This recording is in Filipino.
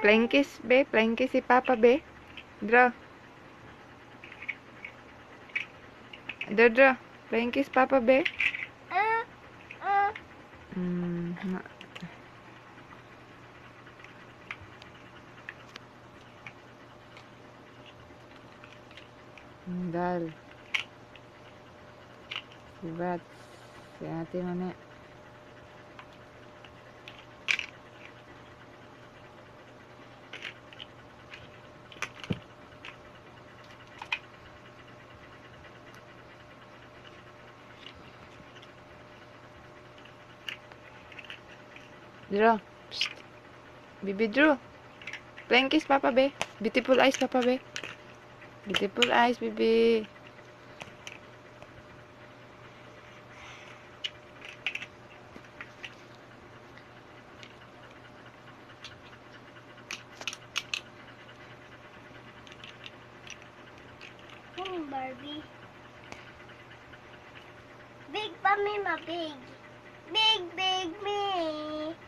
Flying kiss, be. Flying kiss si Papa, be. Draw. Draw. Flying kiss, Papa, be. Hmm. Dal. Sibat. Si ate mana. Draw. Psst. Bibi draw. Flying kiss, Papa, be. Beautiful eyes, Papa, be. Beautiful eyes, Bibi. Barbie. Big pa me, ma big. Big, big me.